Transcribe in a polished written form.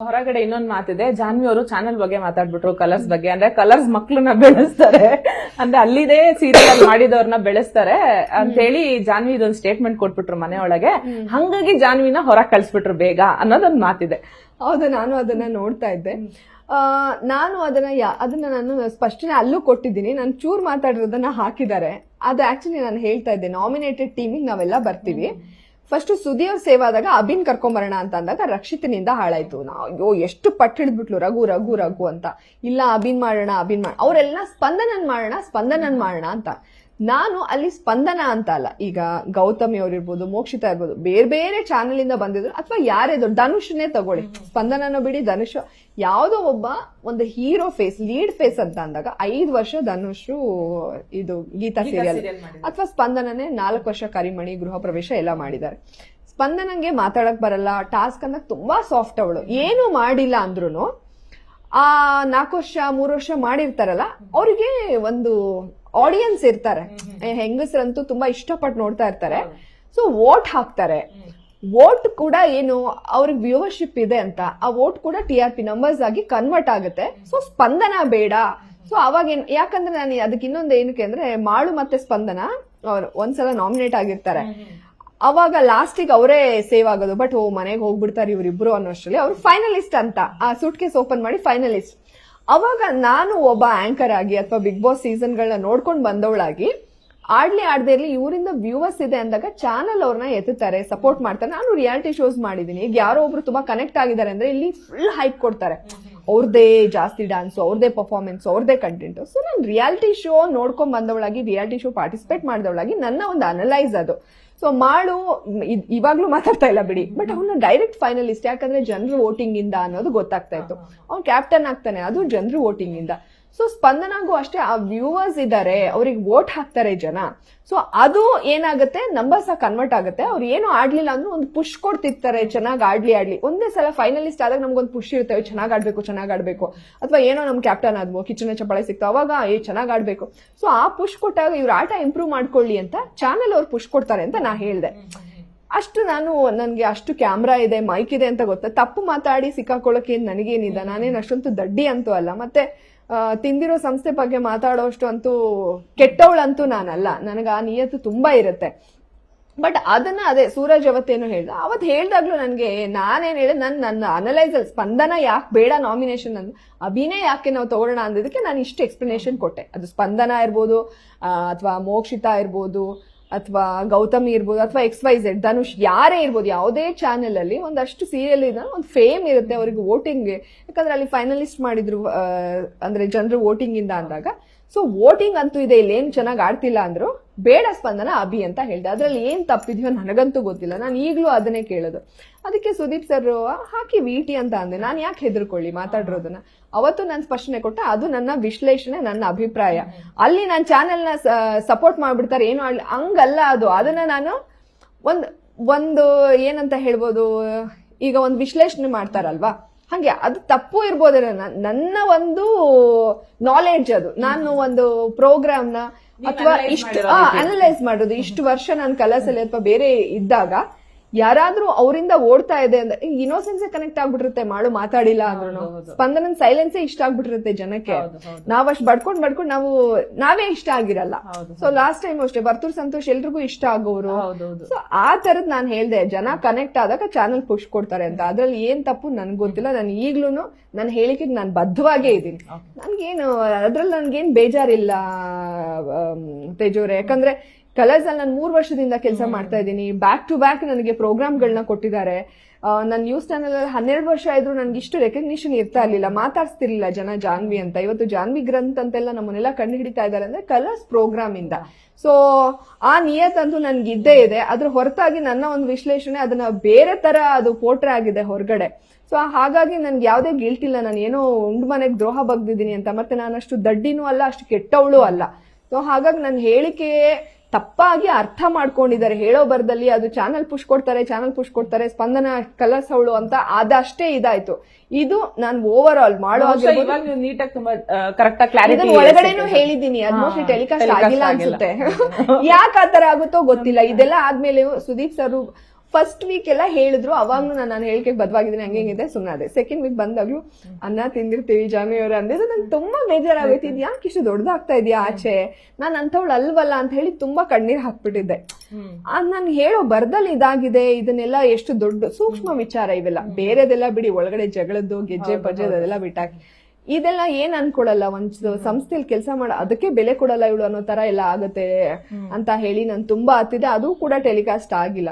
ಹೊರಗಡೆ ಇನ್ನೊಂದು ಮಾತಿದೆ, ಜಾನ್ವಿ ಅವರು ಚಾನೆಲ್ ಬಗ್ಗೆ ಮಾತಾಡ್ಬಿಟ್ರು, ಕಲರ್ಸ್ ಬಗ್ಗೆ. ಅಂದ್ರೆ ಕಲರ್ಸ್ ಮಕ್ಳನ್ನ ಬೆಳೆಸ್ತಾರೆ, ಅಂದ್ರೆ ಅಲ್ಲಿದೆ ಸೀರಿಯಲ್ ಮಾಡಿದವ್ರನ್ನ ಬೆಳೆಸ್ತಾರೆ ಅಂತ ಹೇಳಿ ಜಾನ್ವಿ ಇದೊಂದು ಸ್ಟೇಟ್ಮೆಂಟ್ ಕೊಟ್ಬಿಟ್ರು ಮನೆಯೊಳಗೆ. ಹಂಗಾಗಿ ಜಾನ್ವಿನ ಹೊರಗೆ ಕಳ್ಸ್ಬಿಟ್ರು ಬೇಗ ಅನ್ನೋದೊಂದು ಮಾತಿದೆ. ಹೌದು, ನಾನು ಅದನ್ನ ನೋಡ್ತಾ ಇದ್ದೆ. ನಾನು ಅದನ್ನ ನಾನು ಸ್ಪಷ್ಟನೆ ಅಲ್ಲೂ ಕೊಟ್ಟಿದ್ದೀನಿ. ನಾನು ಚೂರ್ ಮಾತಾಡಿರೋದನ್ನ ಹಾಕಿದ್ದಾರೆ. ಅದು ಆಕ್ಚುಲಿ ನಾನು ಹೇಳ್ತಾ ಇದ್ದೆ, ನಾಮಿನೇಟೆಡ್ ಟೀಮಿಗೆ ನಾವೆಲ್ಲ ಬರ್ತೀವಿ. ಫಸ್ಟ್ ಸುದಿಯವ್ರ ಸೇವ್ ಆದಾಗ ಅಭಿನ್ ಕರ್ಕೊಂಬರೋಣ ಅಂತ ಅಂದಾಗ ರಕ್ಷಿತನಿಂದ ಹಾಳಾಯ್ತು. ಅಯ್ಯೋ ಎಷ್ಟು ಪಟ್ಟು ಹಿಡಿದ್ಬಿಟ್ಲು, ರಘು ರಘು ರಘು ಅಂತ. ಇಲ್ಲ ಅಭಿನ್ ಮಾಡೋಣ ಅವರೆಲ್ಲ ಸ್ಪಂದನನ್ ಮಾಡೋಣ ಅಂತ. ನಾನು ಅಲ್ಲಿ ಸ್ಪಂದನ ಅಂತ ಅಲ್ಲ, ಈಗ ಗೌತಮಿ ಅವ್ರಿರ್ಬೋದು, ಮೋಕ್ಷಿತಾ ಇರ್ಬೋದು, ಬೇರೆ ಬೇರೆ ಚಾನೆಲ್ ಇಂದ ಬಂದಿದ್ರು, ಅಥವಾ ಯಾರೇದು ಧನುಷ್ನೇ ತಗೊಳ್ಳಿ, ಸ್ಪಂದನನೂ ಬಿಡಿ, ಧನುಷ್ ಯಾವುದೋ ಒಬ್ಬ ಒಂದು ಹೀರೋ ಫೇಸ್, ಲೀಡ್ ಫೇಸ್ ಅಂತ ಅಂದಾಗ 5 ವರ್ಷ ಧನುಷ್ ಇದು ಗೀತಾ ಸೀರಿಯಲ್, ಅಥವಾ ಸ್ಪಂದನನೇ 4 ವರ್ಷ ಕರಿಮಣಿ, ಗೃಹ ಪ್ರವೇಶ ಎಲ್ಲ ಮಾಡಿದ್ದಾರೆ. ಸ್ಪಂದನಂಗೆ ಮಾತಾಡಕ್ ಬರಲ್ಲ, ಟಾಸ್ಕ್ ಅಂದಾಗ ತುಂಬಾ ಸಾಫ್ಟ್ ಅವಳು. ಏನು ಮಾಡಿಲ್ಲ ಅಂದ್ರೂ ಆ 4 ವರ್ಷ 3 ವರ್ಷ ಮಾಡಿರ್ತಾರಲ್ಲ, ಅವ್ರಿಗೆ ಒಂದು ಆಡಿಯನ್ಸ್ ಇರ್ತಾರೆ. ಹೆಂಗಸರಂತೂ ತುಂಬಾ ಇಷ್ಟಪಟ್ಟು ನೋಡ್ತಾ ಇರ್ತಾರೆ. ಸೊ ವೋಟ್ ಹಾಕ್ತಾರೆ. ವೋಟ್ ಕೂಡ ಏನು ಅವ್ರಿಗೆ ವ್ಯೂವರ್ಶಿಪ್ ಇದೆ ಅಂತ, ಆ ವೋಟ್ ಕೂಡ TRP ನಂಬರ್ಸ್ ಆಗಿ ಕನ್ವರ್ಟ್ ಆಗುತ್ತೆ. ಸೊ ಸ್ಪಂದನ ಬೇಡ. ಸೊ ಅವಾಗ ಯಾಕಂದ್ರೆ ನಾನು ಅದಕ್ಕೆ ಇನ್ನೊಂದು ಏನಕ್ಕೆ ಅಂದ್ರೆ, ಮಾಳು ಮತ್ತೆ ಸ್ಪಂದನ ಅವ್ರು ಒಂದ್ಸಲ ನಾಮಿನೇಟ್ ಆಗಿರ್ತಾರೆ. ಅವಾಗ ಲಾಸ್ಟಿಗೆ ಅವರೇ ಸೇವ್ ಆಗೋದು. ಬಟ್ ಮನೆಗೆ ಹೋಗ್ಬಿಡ್ತಾರೆ ಇವರಿಬ್ರು ಅನ್ನೋಷ್ಟರಲ್ಲಿ ಅವ್ರು ಫೈನಲಿಸ್ಟ್ ಅಂತ ಆ ಸೂಟ್ ಕೇಸ್ ಓಪನ್ ಮಾಡಿ ಫೈನಲಿಸ್ಟ್. ಅವಾಗ ನಾನು ಒಬ್ಬ ಆಂಕರ್ ಆಗಿ ಅಥವಾ ಬಿಗ್ ಬಾಸ್ ಸೀಸನ್ಗಳನ್ನ ನೋಡ್ಕೊಂಡು ಬಂದವಳಾಗಿ, ಆಡದೇ ಇರ್ಲಿ ಇವರಿಂದ ವ್ಯೂವರ್ಸ್ ಇದೆ ಅಂದಾಗ ಚಾನಲ್ ಅವ್ರನ್ನ ಎತ್ತುತ್ತಾರೆ, ಸಪೋರ್ಟ್ ಮಾಡ್ತಾರೆ. ನಾನು ರಿಯಾಲಿಟಿ ಶೋಸ್ ಮಾಡಿದೀನಿ. ಈಗ ಯಾರೋ ಒಬ್ರು ತುಂಬಾ ಕನೆಕ್ಟ್ ಆಗಿದ್ದಾರೆ ಅಂದ್ರೆ ಇಲ್ಲಿ ಫುಲ್ ಹೈಪ್ ಕೊಡ್ತಾರೆ, ಅವ್ರದೇ ಜಾಸ್ತಿ ಡ್ಯಾನ್ಸ್, ಅವ್ರದೇ ಪರ್ಫಾರ್ಮೆನ್ಸ್, ಅವ್ರದೇ ಕಂಟೆಂಟ್. ಸೊ ನಾನು ರಿಯಾಲಿಟಿ ಶೋ ನೋಡ್ಕೊಂಡ್ ಬಂದವಳಾಗಿ, ರಿಯಾಲಿಟಿ ಶೋ ಪಾರ್ಟಿಸಿಪೇಟ್ ಮಾಡಿದವಳಾಗಿ ನನ್ನ ಒಂದು ಅನಲೈಸ್ ಅದು. ಸೊ ಮಾಡು ಇವಾಗ್ಲೂ ಮಾತಾಡ್ತಾ ಇಲ್ಲ ಬಿಡಿ, ಬಟ್ ಅವನ್ನ ಡೈರೆಕ್ಟ್ ಫೈನಲಿಸ್ಟ್. ಯಾಕಂದ್ರೆ ಜನರು ವೋಟಿಂಗ್ ಇಂದ ಅನ್ನೋದು ಗೊತ್ತಾಗ್ತಾ ಇತ್ತು. ಅವ್ನು ಕ್ಯಾಪ್ಟನ್ ಆಗ್ತಾನೆ, ಅದು ಜನರು ವೋಟಿಂಗ್ ಇಂದ. ಸೊ ಸ್ಪಂದನಾಗೂ ಅಷ್ಟೇ, ಆ ವ್ಯೂವರ್ಸ್ ಇದಾರೆ, ಅವ್ರಿಗೆ ವೋಟ್ ಹಾಕ್ತಾರೆ ಜನ. ಸೊ ಅದು ಏನಾಗುತ್ತೆ, ನಂಬರ್ಸ್ ಕನ್ವರ್ಟ್ ಆಗುತ್ತೆ. ಅವ್ರು ಏನು ಆಡ್ಲಿಲ್ಲ ಅಂದ್ರೂ ಒಂದು ಪುಷ್ ಕೊಡ್ತಿರ್ತಾರೆ, ಚೆನ್ನಾಗಿ ಆಡ್ಲಿ. ಒಂದೇ ಸಲ ಫೈನಲಿಸ್ಟ್ ಆದಾಗ ನಮ್ಗೊಂದು ಪುಷ್ ಇರುತ್ತೆ, ಚೆನ್ನಾಗ್ ಆಡ್ಬೇಕು. ಅಥವಾ ಏನೋ ನಮ್ ಕ್ಯಾಪ್ಟನ್ ಆದ್ವು, ಕಿಚನ ಚಪ್ಪಾಳೆ ಸಿಕ್ತು, ಅವಾಗ ಚೆನ್ನಾಗ್ ಆಡ್ಬೇಕು. ಸೊ ಆ ಪುಷ್ ಕೊಟ್ಟಾಗ ಇವ್ರ ಆಟ ಇಂಪ್ರೂವ್ ಮಾಡ್ಕೊಳ್ಳಿ ಅಂತ ಚಾನೆಲ್ ಅವ್ರು ಪುಷ್ ಕೊಡ್ತಾರೆ ಅಂತ ನಾ ಹೇಳ್ದೆ. ಅಷ್ಟು ನನ್ಗೆ ಅಷ್ಟು ಕ್ಯಾಮ್ರಾ ಇದೆ, ಮೈಕ್ ಇದೆ ಅಂತ ಗೊತ್ತ. ತಪ್ಪು ಮಾತಾಡಿ ಸಿಕ್ಕಾಕೊಳ್ಳೋಕೆ ನನಗೇನಿದೆ, ನಾನೇನು ಅಷ್ಟೊಂದು ದಡ್ಡಿ ಅಂತೂ ಅಲ್ಲ. ಮತ್ತೆ ತಿಂದಿರೋ ಸಂಸ್ಥೆ ಬಗ್ಗೆ ಮಾತಾಡೋಷ್ಟು ಅಂತೂ ಕೆಟ್ಟವಳಂತೂ ನಾನಲ್ಲ. ನನಗೆ ಆ ನಿಯತ್ತು ತುಂಬಾ ಇರುತ್ತೆ. ಬಟ್ ಅದನ್ನ ಅದೇ ಸೂರಜ್ ಅವತ್ತೇನು ಹೇಳ್ದ, ಅವತ್ ಹೇಳ್ದಾಗ್ಲೂ ನನ್ಗೆ ನಾನೇನ್ ಹೇಳಿದೆ, ನನ್ನ ಅನಲೈಸಲ್ ಸ್ಪಂದನ ಯಾಕೆ ಬೇಡ ನಾಮಿನೇಷನ್ ಅಂದ್, ಅಭಿನಯ ಯಾಕೆ ನಾವು ತಗೊಳ್ಳೋಣ ಅಂದಿದ್ದಕ್ಕೆ ನಾನು ಇಷ್ಟು ಎಕ್ಸ್ಪ್ಲನೇಷನ್ ಕೊಟ್ಟೆ. ಅದು ಸ್ಪಂದನ ಇರ್ಬೋದು, ಅಥವಾ ಮೋಕ್ಷಿತಾ ಇರ್ಬೋದು, ಅಥವಾ ಗೌತಮಿ ಇರ್ಬೋದು, ಅಥವಾ XYZ ಧನುಷ್ ಯಾರೇ ಇರ್ಬೋದು, ಯಾವುದೇ ಚಾನೆಲ್ ಅಲ್ಲಿ ಒಂದಷ್ಟು ಸೀರಿಯಲ್ ಇದ ಒಂದು ಫೇಮ್ ಇರುತ್ತೆ ಅವ್ರಿಗೆ ವೋಟಿಂಗ್ಗೆ. ಯಾಕಂದ್ರೆ ಅಲ್ಲಿ ಫೈನಲಿಸ್ಟ್ ಮಾಡಿದ್ರು, ಅಂದ್ರೆ ಜನರು ವೋಟಿಂಗ್ ಇಂದ ಅಂದಾಗ. ಸೊ ವೋಟಿಂಗ್ ಅಂತೂ ಇದೆ, ಇಲ್ಲಿ ಏನ್ ಚೆನ್ನಾಗಿ ಆಡ್ತಿಲ್ಲ ಅಂದ್ರು ಬೇಡ ಸ್ಪಂದನ ಅಭಿ ಅಂತ ಹೇಳ್ದೆ. ಅದ್ರಲ್ಲಿ ಏನ್ ತಪ್ಪಿದ್ಯೋ ನನಗಂತೂ ಗೊತ್ತಿಲ್ಲ. ನಾನು ಈಗ್ಲೂ ಅದನ್ನೇ ಕೇಳೋದು. ಅದಕ್ಕೆ ಸುದೀಪ್ ಸರ್ ಹಾಕಿ VT ಅಂತ ಅಂದೆ. ನಾನು ಯಾಕೆ ಹೆದರ್ಕೊಳ್ಳಿ ಮಾತಾಡಿರೋದನ್ನ. ಅವತ್ತು ನಾನು ಸ್ಪಷ್ಟನೆ ಕೊಟ್ಟ, ಅದು ನನ್ನ ವಿಶ್ಲೇಷಣೆ, ನನ್ನ ಅಭಿಪ್ರಾಯ. ಅಲ್ಲಿ ನನ್ನ ಚಾನೆಲ್ ನ ಸಪೋರ್ಟ್ ಮಾಡ್ಬಿಡ್ತಾರೆ, ಏನು ಆಗ್ಲಿ ಹಂಗಲ್ಲ ಅದು. ಅದನ್ನ ನಾನು ಒಂದು ಏನಂತ ಹೇಳ್ಬೋದು, ಈಗ ಒಂದು ವಿಶ್ಲೇಷಣೆ ಮಾಡ್ತಾರಲ್ವಾ, ಹಂಗೆ ಅದು ತಪ್ಪು ಇರ್ಬೋದೇ. ನನ್ನ ಒಂದು ನಾಲೆಡ್ಜ್ ಅದು. ನಾನು ಒಂದು ಪ್ರೋಗ್ರಾಮ್ನ ಅಥವಾ ಇಷ್ಟು ಅನಲೈಸ್ ಮಾಡೋದು, ಇಷ್ಟು ವರ್ಷ ನಾನು ಕಲರ್ಸ್ ಅಲ್ಲಿ ಅಥವಾ ಬೇರೆ ಇದ್ದಾಗ ಯಾರಾದ್ರೂ ಅವರಿಂದ ಓಡ್ತಾ ಇದೆ ಅಂದ್ರೆ ಇನ್ನೋಸೆನ್ಸ್ ಕನೆಕ್ಟ್ ಆಗ್ಬಿಟ್ಟಿರುತ್ತೆ. ಮಾಡು ಮಾತಾಡಿಲ್ಲ ಅಂದ್ರೂ ಸ್ಪಂದನ ಸೈಲೆನ್ಸೇ ಇಷ್ಟ ಆಗ್ಬಿಟ್ಟಿರುತ್ತೆ ಜನಕ್ಕೆ. ನಾವಷ್ಟು ಬಡ್ಕೊಂಡು ನಾವೇ ಇಷ್ಟ ಆಗಿರಲ್ಲ. ಸೊ ಲಾಸ್ಟ್ ಟೈಮ್ ಅಷ್ಟೇ ಬರ್ತೂರ್ ಸಂತೋಷ್ ಎಲ್ರಿಗೂ ಇಷ್ಟ ಆಗೋರು. ಸೊ ಆ ತರದ್ ನಾನ್ ಹೇಳ್ದೆ, ಜನ ಕನೆಕ್ಟ್ ಆದಾಗ ಚಾನಲ್ ಪುಷ್ ಕೊಡ್ತಾರೆ ಅಂತ. ಅದ್ರಲ್ಲಿ ಏನ್ ತಪ್ಪು ನನ್ಗೆ ಗೊತ್ತಿಲ್ಲ. ನಾನು ಈಗ್ಲೂ ನನ್ನ ಹೇಳಿಕೆಗೆ ನಾನು ಬದ್ಧವಾಗೇ ಇದ್ದೀನಿ. ಅದ್ರಲ್ಲಿ ನನ್ಗೇನ್ ಬೇಜಾರಿಲ್ಲ ತೇಜೋರೆ. ಯಾಕಂದ್ರೆ ಕಲರ್ಸ್ ಅಲ್ಲಿ ನಾನು 3 ವರ್ಷದಿಂದ ಕೆಲಸ ಮಾಡ್ತಾ ಇದ್ದೀನಿ. ಬ್ಯಾಕ್ ಟು ಬ್ಯಾಕ್ ನನಗೆ ಪ್ರೋಗ್ರಾಮ್ಗಳನ್ನ ಕೊಟ್ಟಿದ್ದಾರೆ. ನನ್ನ ನ್ಯೂಸ್ ಚಾನೆಲ್ ಅಲ್ಲಿ 12 ವರ್ಷ ಇದ್ರು ನನ್ಗೆ ಇಷ್ಟು ರೆಕಗ್ನಿಷನ್ ಇರ್ತಾ ಇರ್ಲಿಲ್ಲ, ಮಾತಾಡ್ಸ್ತಿರ್ಲಿಲ್ಲ ಜನ ಜಾನ್ವಿ ಅಂತ. ಇವತ್ತು ಜಾನ್ವಿ ಗ್ರಂಥ್ ಅಂತೆಲ್ಲ ನಮ್ಮನ್ನೆಲ್ಲ ಕಂಡು ಹಿಡಿತಾ ಇದ್ದಾರೆ ಅಂದ್ರೆ ಕಲರ್ಸ್ ಪ್ರೋಗ್ರಾಮ್ ಇಂದ. ಸೊ ಆ ನಿಯತ್ ಅಂತೂ ನನ್ಗೆ ಇದ್ದೇ ಇದೆ. ಅದ್ರ ಹೊರತಾಗಿ ನನ್ನ ಒಂದು ವಿಶ್ಲೇಷಣೆ ಅದನ್ನ ಬೇರೆ ತರ ಅದು ಪೋಟ್ರೆ ಆಗಿದೆ ಹೊರಗಡೆ. ಸೊ ಹಾಗಾಗಿ ನನ್ಗೆ ಯಾವ್ದೇ ಗಿಲ್ಟ್ ಇಲ್ಲ, ನಾನು ಏನೋ ಉಂಡು ಮನೆಗೆ ದ್ರೋಹ ಬಗ್ದಿದ್ದೀನಿ ಅಂತ. ಮತ್ತೆ ನಾನು ಅಷ್ಟು ದಡ್ಡಿನೂ ಅಲ್ಲ, ಅಷ್ಟು ಕೆಟ್ಟವಳು ಅಲ್ಲ. ಸೊ ಹಾಗಾಗಿ ನನ್ನ ಹೇಳಿಕೆ ತಪ್ಪಾಗಿ ಅರ್ಥ ಮಾಡ್ಕೊಂಡಿದ್ದಾರೆ ಹೇಳೋ ಬರ್ದಲ್ಲಿ. ಅದು ಚಾನಲ್ ಪುಷ್ ಕೊಡ್ತಾರೆ ಸ್ಪಂದನ ಕಲರ್ಸ್ ಅವಳು ಅಂತ, ಅದಷ್ಟೇ ಇದಾಯ್ತು. ಇದು ನಾನು ಓವರ್ ಆಲ್ ಮಾಡೋ ಒಳಗಡೆನೂ ಹೇಳಿದ್ದೀನಿ. ಅದು ಮೋಸ್ಟ್ಲಿ ಟೆಲಿಕಾಸ್ಟ್ ಆಗಿಲ್ಲ ಅನ್ಸುತ್ತೆ. ಯಾಕೆ ಆತರ ಆಗುತ್ತೋ ಗೊತ್ತಿಲ್ಲ. ಇದೆಲ್ಲ ಆದ್ಮೇಲೆ ಸುದೀಪ್ ಸರ್ ಫಸ್ಟ್ ವೀಕ್ ಎಲ್ಲ ಹೇಳಿದ್ರು, ಅವಾಗ್ಲೂ ನಾನು ಹೇಳಿಕೆ ಬದ್ವಾಗಿದ್ದೀನಿ, ಹಂಗೆ ಹಿಂಗಿದೆ, ಸುಮ್ಮನೆ. ಸೆಕೆಂಡ್ ವೀಕ್ ಬಂದಾಗ್ಲೂ ಅನ್ನ ತಿಂದಿರ್ತೀವಿ ಜಾನ್ವಿ ಅವ್ರೆ ಅಂದಿದ್ದು ನಂಗೆ ತುಂಬಾ ಬೇಜಾರಾಗೈತಿ. ಇದು ಯಾಕೆ ಇಷ್ಟು ದೊಡ್ಡದಾಗ್ತಾ ಇದೆಯಾ ಆಚೆ, ನಾನು ಅಂಥವಳು ಅಲ್ವಲ್ಲ ಅಂತ ಹೇಳಿ ತುಂಬಾ ಕಣ್ಣೀರ್ ಹಾಕ್ಬಿಟ್ಟಿದ್ದೆ. ನಾನು ಹೇಳೋ ಬರ್ದಲ್ಲಿ ಇದಾಗಿದೆ, ಇದನ್ನೆಲ್ಲ ಎಷ್ಟು ದೊಡ್ಡ ಸೂಕ್ಷ್ಮ ವಿಚಾರ ಇವೆಲ್ಲ. ಬೇರೆದೆಲ್ಲ ಬಿಡಿ, ಒಳಗಡೆ ಜಗಳದ್ದು ಗೆಜ್ಜೆ ಪಜ್ಜೆ ಅದೆಲ್ಲ ಬಿಟ್ಟಾಕಿ ಇದೆಲ್ಲ ಏನ್ ಅನ್ಕೊಳಲ್ಲ. ಒಂದು ಸಂಸ್ಥೆಯಲ್ಲಿ ಕೆಲಸ ಮಾಡೋ ಅದಕ್ಕೆ ಬೆಲೆ ಕೊಡಲ್ಲ ಇವಳು ಅನ್ನೋ ತರ ಎಲ್ಲ ಆಗತ್ತೆ ಅಂತ ಹೇಳಿ ನಾನು ತುಂಬಾ ಹತ್ತಿದೆ. ಅದು ಕೂಡ ಟೆಲಿಕಾಸ್ಟ್ ಆಗಿಲ್ಲ.